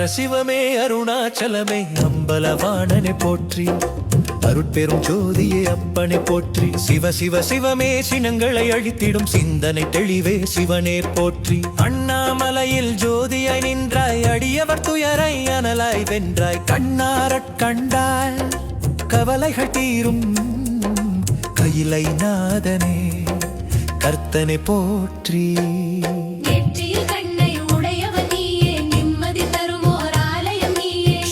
ஹர சிவமே அருணாச்சலமே அம்பலவாணனை போற்றி, அருட்பெரும் ஜோதியே அப்பனை போற்றி. சிவ சிவ சிவமே சினங்களை அழித்திடும் சிந்தனை தெளிவே சிவனே போற்றி. அண்ணாமலையில் ஜோதியாய் நின்றாய், அடியவர் துயரை அனலாய் வென்றாய். கண்ணாரட் கண்டாய் கவலைகள் தீரும் கையிலை நாதனே கர்த்தனை போற்றி.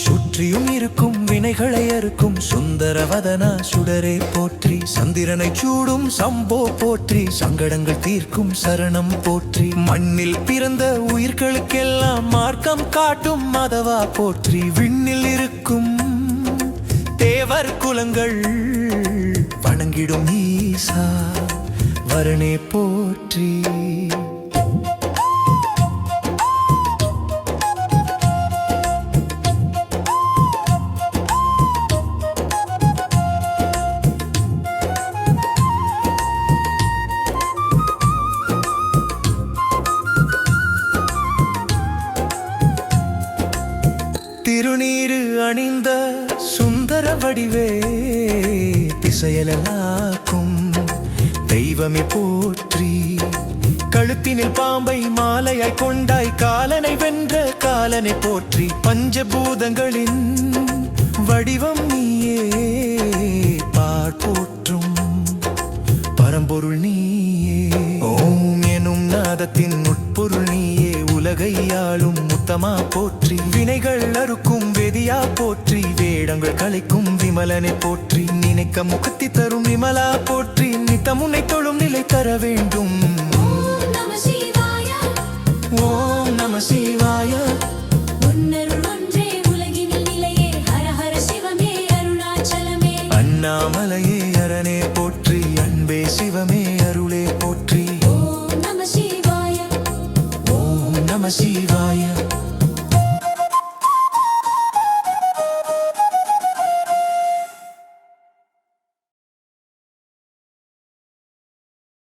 சுற்றியும் இருக்கும் வினைகளை அறுக்கும் சுந்தரவதனா சுடரே போற்றி. சந்திரனை சூடும் சம்போ போற்றி, சங்கடங்கள் தீர்க்கும் சரணம் போற்றி. மண்ணில் பிறந்த உயிர்களுக்கெல்லாம் மார்க்கம் காட்டும் மதவா போற்றி. விண்ணில் இருக்கும் தேவர் குலங்கள் வணங்கிடும் ஈசா வரனே போற்றி. திருநீரு அணிந்த சுந்தர வடிவே திசையலாக்கும் தெய்வமே போற்றி. கழுத்தினில் பாம்பை மாலையாய் கொண்டாய், காலனை வென்ற காலனை போற்றி. பஞ்சபூதங்களின் வடிவம் நீயே போற்றும் பரம்பொருள் நீயே. ஓம் எனும் நாதத்தின் உட்பொருள் நீயே, உலகை ஆளும் முத்தமா போற்றி. வினைகள் அறுக்கும் வேதியா போற்றி, வேடங்கள் கலைக்கும் விமலனை போற்றி. நினைக்க முகத்தி தரும் விமலா போற்றி, நித்தமுனை தொழும் நிலை தர வேண்டும். ஓம் நம சிவாய அண்ணாமலையே அரணே போற்றி, அன்பே சிவமே அருளே போற்றி. ஓம் நம சிவாய